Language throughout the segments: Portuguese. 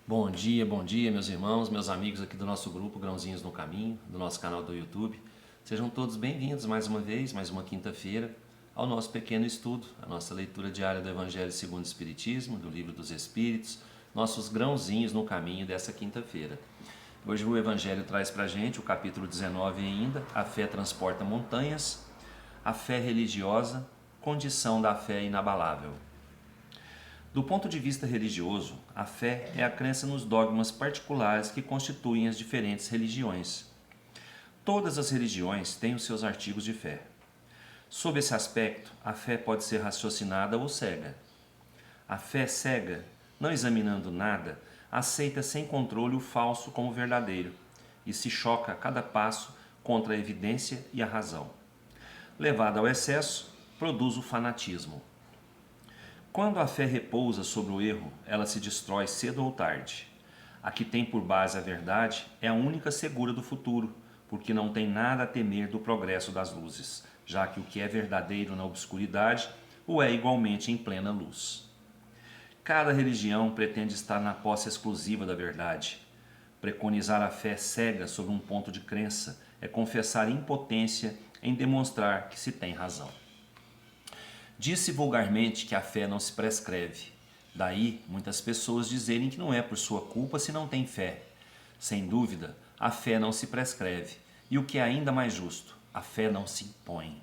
Bom dia, meus irmãos, meus amigos aqui do nosso grupo Grãozinhos no Caminho, do nosso canal do YouTube. Sejam todos bem-vindos mais uma vez, mais uma quinta-feira, ao nosso pequeno estudo, a nossa leitura diária do Evangelho segundo o Espiritismo, do Livro dos Espíritos, nossos grãozinhos no caminho dessa quinta-feira. Hoje o Evangelho traz pra gente o capítulo 19 ainda, a fé transporta montanhas, a fé religiosa, condição da fé inabalável. Do ponto de vista religioso, a fé é a crença nos dogmas particulares que constituem as diferentes religiões. Todas as religiões têm os seus artigos de fé. Sob esse aspecto, a fé pode ser raciocinada ou cega. A fé cega, não examinando nada, aceita sem controle o falso como verdadeiro e se choca a cada passo contra a evidência e a razão. Levada ao excesso, produz o fanatismo. Quando a fé repousa sobre o erro, ela se destrói cedo ou tarde. A que tem por base a verdade é a única segura do futuro, porque não tem nada a temer do progresso das luzes, já que o que é verdadeiro na obscuridade o é igualmente em plena luz. Cada religião pretende estar na posse exclusiva da verdade. Preconizar a fé cega sobre um ponto de crença é confessar impotência em demonstrar que se tem razão. Diz-se vulgarmente que a fé não se prescreve. Daí, muitas pessoas dizerem que não é por sua culpa se não tem fé. Sem dúvida, a fé não se prescreve. E o que é ainda mais justo, a fé não se impõe.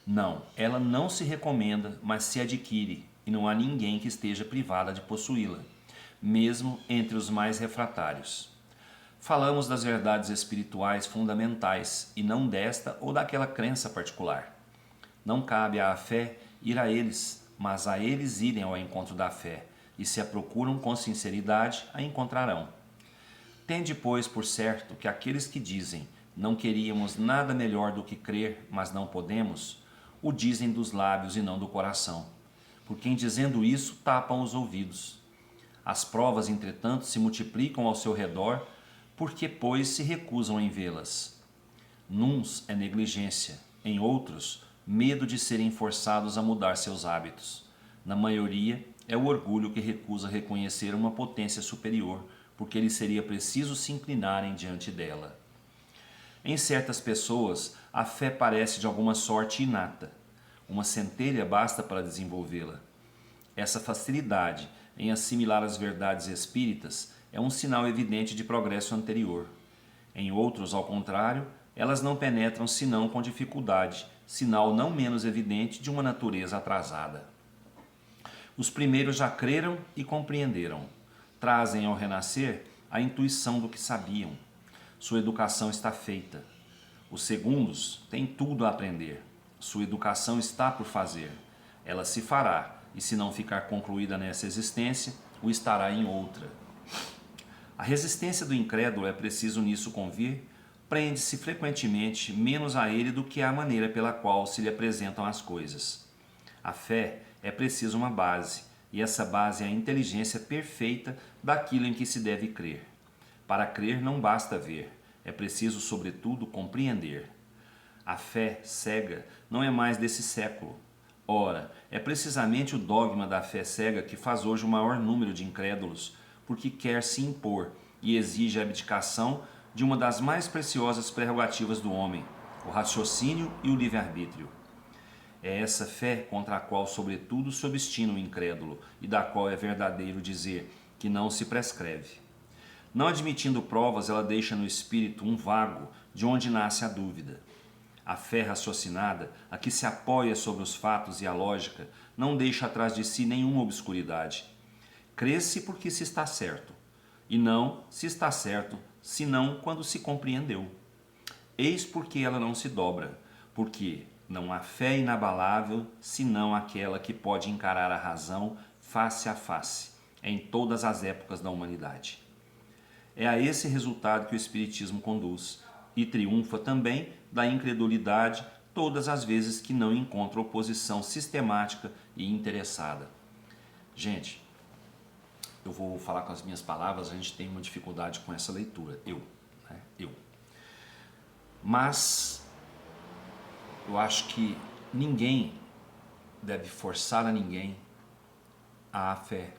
Não, ela não se recomenda, mas se adquire, e não há ninguém que esteja privada de possuí-la, mesmo entre os mais refratários. Falamos das verdades espirituais fundamentais, e não desta ou daquela crença particular. Não cabe à fé ir a eles, mas a eles irem ao encontro da fé, e se a procuram com sinceridade, a encontrarão. Tende, pois, por certo que aqueles que dizem não queríamos nada melhor do que crer, mas não podemos, o dizem dos lábios e não do coração, porque em dizendo isso tapam os ouvidos. As provas, entretanto, se multiplicam ao seu redor, porque, pois, se recusam em vê-las. Nuns é negligência, em outros, medo de serem forçados a mudar seus hábitos. Na maioria, é o orgulho que recusa reconhecer uma potência superior, porque lhe seria preciso se inclinarem diante dela. Em certas pessoas, a fé parece de alguma sorte inata. Uma centelha basta para desenvolvê-la. Essa facilidade em assimilar as verdades espíritas é um sinal evidente de progresso anterior. Em outros, ao contrário, elas não penetram senão com dificuldade, sinal não menos evidente de uma natureza atrasada. Os primeiros já creram e compreenderam. Trazem ao renascer a intuição do que sabiam. Sua educação está feita. Os segundos têm tudo a aprender. Sua educação está por fazer. Ela se fará, e se não ficar concluída nessa existência, o estará em outra. A resistência do incrédulo, é preciso nisso convir, prende-se frequentemente menos a ele do que à maneira pela qual se lhe apresentam as coisas. A fé é preciso uma base, e essa base é a inteligência perfeita daquilo em que se deve crer. Para crer não basta ver, é preciso, sobretudo, compreender. A fé cega não é mais desse século. Ora, é precisamente o dogma da fé cega que faz hoje o maior número de incrédulos, porque quer se impor e exige a abdicação de uma das mais preciosas prerrogativas do homem, o raciocínio e o livre-arbítrio. É essa fé contra a qual, sobretudo, se obstina o incrédulo e da qual é verdadeiro dizer que não se prescreve. Não admitindo provas, ela deixa no espírito um vago de onde nasce a dúvida. A fé raciocinada, a que se apoia sobre os fatos e a lógica, não deixa atrás de si nenhuma obscuridade. Crê-se porque se está certo, e não se está certo, senão quando se compreendeu. Eis porque ela não se dobra, porque não há fé inabalável senão aquela que pode encarar a razão face a face, em todas as épocas da humanidade. É a esse resultado que o Espiritismo conduz, e triunfa também da incredulidade todas as vezes que não encontra oposição sistemática e interessada. Gente, eu vou falar com as minhas palavras, a gente tem uma dificuldade com essa leitura, eu. Mas eu acho que ninguém deve forçar a ninguém a fé.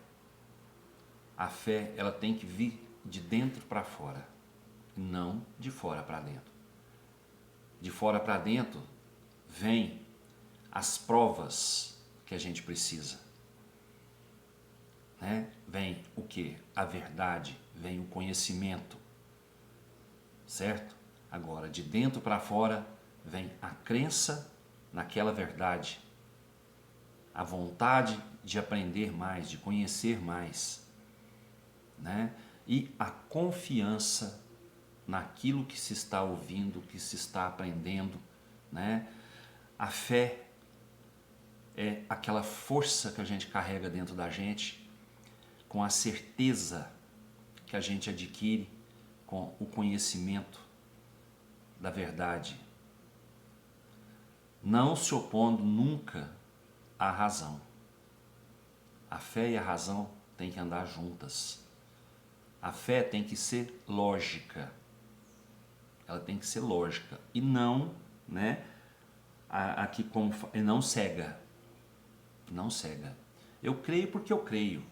A fé, ela tem que vir de dentro para fora, não de fora para dentro. De fora para dentro vem as provas que a gente precisa, né? Vem o que? A verdade, vem o conhecimento, certo? Agora, de dentro para fora vem a crença naquela verdade, a vontade de aprender mais, de conhecer mais, né? E a confiança naquilo que se está ouvindo, que se está aprendendo, né? A fé é aquela força que a gente carrega dentro da gente, com a certeza que a gente adquire com o conhecimento da verdade, não se opondo nunca à razão. A fé e a razão têm que andar juntas. A fé tem que ser lógica. Ela tem que ser lógica e não, né, aqui como não cega. Não cega. Eu creio porque eu creio.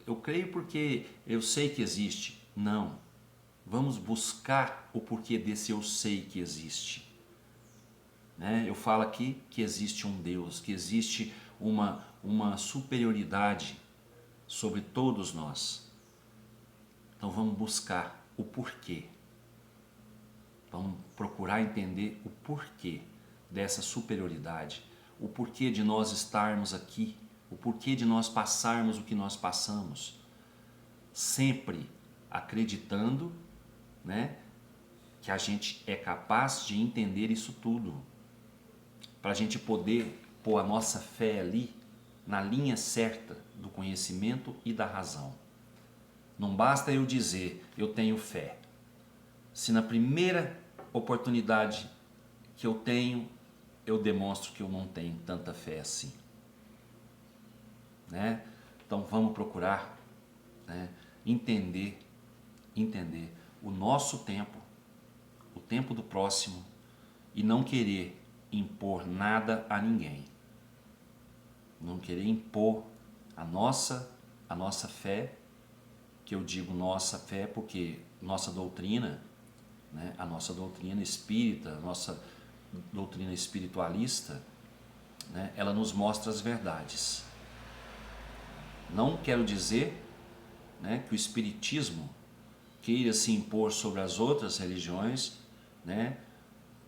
Eu creio porque eu sei que existe. Não. Vamos buscar o porquê desse eu sei que existe. Né? Eu falo aqui que existe um Deus, que existe uma superioridade sobre todos nós. Então vamos buscar o porquê. Vamos procurar entender o porquê dessa superioridade, o porquê de nós estarmos aqui, o porquê de nós passarmos o que nós passamos, sempre acreditando, né, que a gente é capaz de entender isso tudo, para a gente poder pôr a nossa fé ali na linha certa do conhecimento e da razão. Não basta eu dizer eu tenho fé, se na primeira oportunidade que eu tenho, eu demonstro que eu não tenho tanta fé assim, né? Então vamos procurar, né, entender o nosso tempo, o tempo do próximo, e não querer impor nada a ninguém, não querer impor a nossa fé, que eu digo nossa fé porque nossa doutrina, né, a nossa doutrina espírita, a nossa doutrina espiritualista, né, ela nos mostra as verdades. Não quero dizer, né, que o espiritismo queira se impor sobre as outras religiões, né,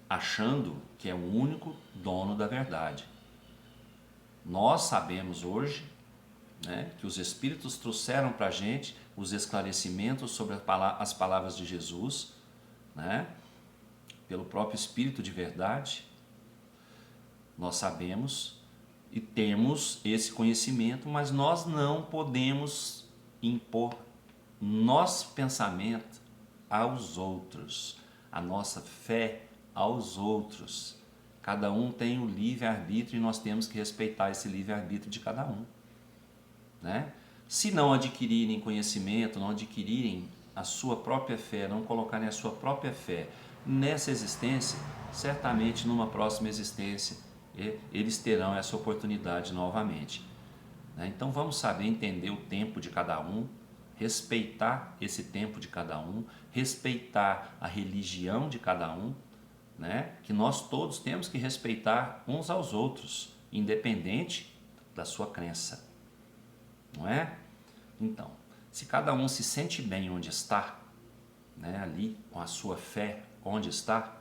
achando que é o único dono da verdade. Nós sabemos hoje, né, que os espíritos trouxeram para a gente os esclarecimentos sobre as palavras de Jesus, né, pelo próprio Espírito de verdade. Nós sabemos e temos esse conhecimento, mas nós não podemos impor nosso pensamento aos outros, a nossa fé aos outros. Cada um tem o livre-arbítrio e nós temos que respeitar esse livre-arbítrio de cada um, né? Se não adquirirem conhecimento, não adquirirem a sua própria fé, não colocarem a sua própria fé nessa existência, certamente numa próxima existência eles terão essa oportunidade novamente, né? Então vamos saber entender o tempo de cada um, respeitar esse tempo de cada um, respeitar a religião de cada um, né? Que nós todos temos que respeitar uns aos outros, independente da sua crença, não é? Então, se cada um se sente bem onde está, né, ali com a sua fé onde está,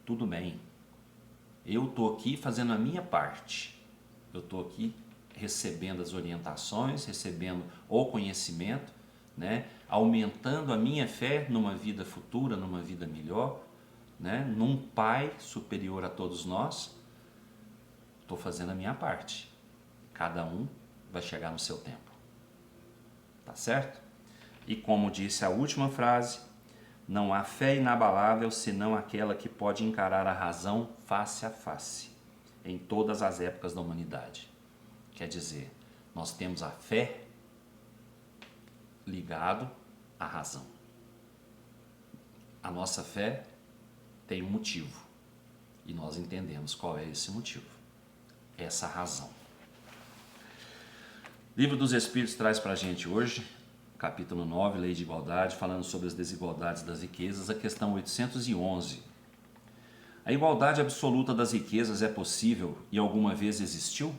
tudo bem. Eu estou aqui fazendo a minha parte, eu estou aqui recebendo as orientações, recebendo o conhecimento, né, aumentando a minha fé numa vida futura, numa vida melhor, né, num Pai superior a todos nós. Estou fazendo a minha parte. Cada um vai chegar no seu tempo. Tá certo? E como disse a última frase, não há fé inabalável senão aquela que pode encarar a razão face a face, em todas as épocas da humanidade. Quer dizer, nós temos a fé ligado à razão. A nossa fé tem um motivo e nós entendemos qual é esse motivo, essa razão. Livro dos Espíritos traz para a gente hoje, capítulo 9, Lei de Igualdade, falando sobre as desigualdades das riquezas, a questão 811. A igualdade absoluta das riquezas é possível e alguma vez existiu?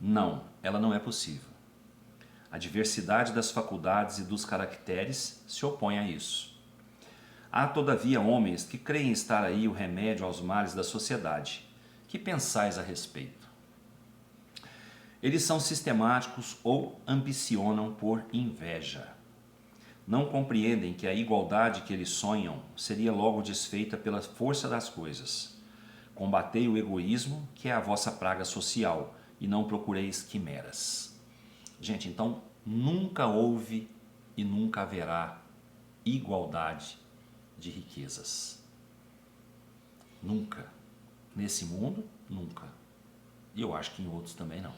Não, ela não é possível. A diversidade das faculdades e dos caracteres se opõe a isso. Há, todavia, homens que creem estar aí o remédio aos males da sociedade. Que pensais a respeito? Eles são sistemáticos ou ambicionam por inveja. Não compreendem que a igualdade que eles sonham seria logo desfeita pela força das coisas. Combatei o egoísmo, que é a vossa praga social, e não procureis quimeras. Gente, então nunca houve e nunca haverá igualdade de riquezas. Nunca. Nesse mundo, nunca. E eu acho que em outros também não.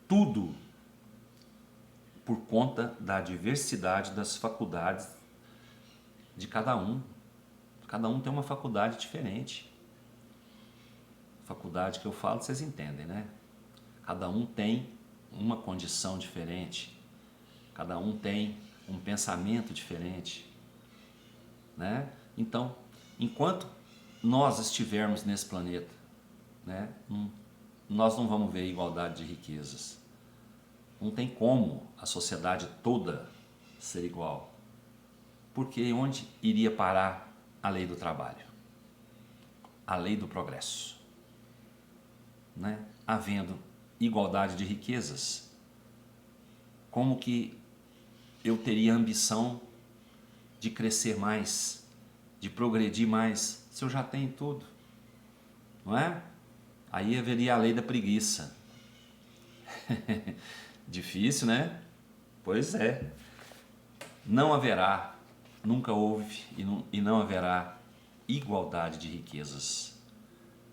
Tudo por conta da diversidade das faculdades de cada um. Cada um tem uma faculdade diferente. Faculdade que eu falo, vocês entendem, né? Cada um tem uma condição diferente. Cada um tem um pensamento diferente, né? Então, enquanto nós estivermos nesse planeta, né, nós não vamos ver igualdade de riquezas. Não tem como a sociedade toda ser igual. Porque onde iria parar a lei do trabalho? A lei do progresso. Né? Havendo igualdade de riquezas, como que eu teria ambição de crescer mais, de progredir mais, se eu já tenho tudo? Não é? Aí haveria a lei da preguiça. Difícil, né? Pois é. Não haverá, nunca houve e não haverá igualdade de riquezas.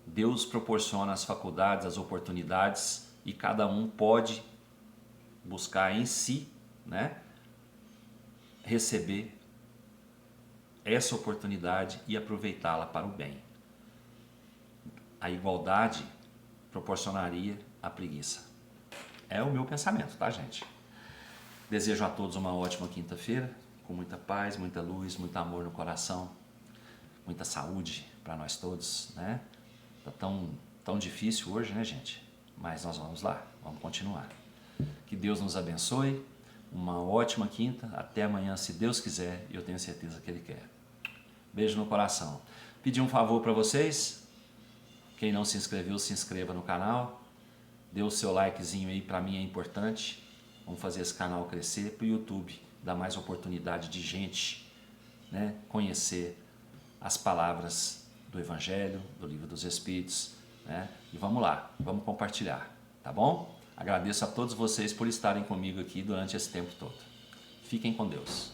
Deus proporciona as faculdades, as oportunidades e cada um pode buscar em si, né, receber essa oportunidade e aproveitá-la para o bem. A igualdade proporcionaria a preguiça. É o meu pensamento, tá, gente? Desejo a todos uma ótima quinta-feira, com muita paz, muita luz, muito amor no coração, muita saúde para nós todos, né? Tá tão difícil hoje, né, gente? Mas nós vamos lá, vamos continuar. Que Deus nos abençoe, uma ótima quinta, até amanhã, se Deus quiser, e eu tenho certeza que Ele quer. Beijo no coração. Pedir um favor para vocês, quem não se inscreveu, se inscreva no canal. Dê o seu likezinho aí, para mim é importante. Vamos fazer esse canal crescer para o YouTube dar mais oportunidade de gente, né, conhecer as palavras do Evangelho, do Livro dos Espíritos, né? E vamos lá, vamos compartilhar, tá bom? Agradeço a todos vocês por estarem comigo aqui durante esse tempo todo. Fiquem com Deus.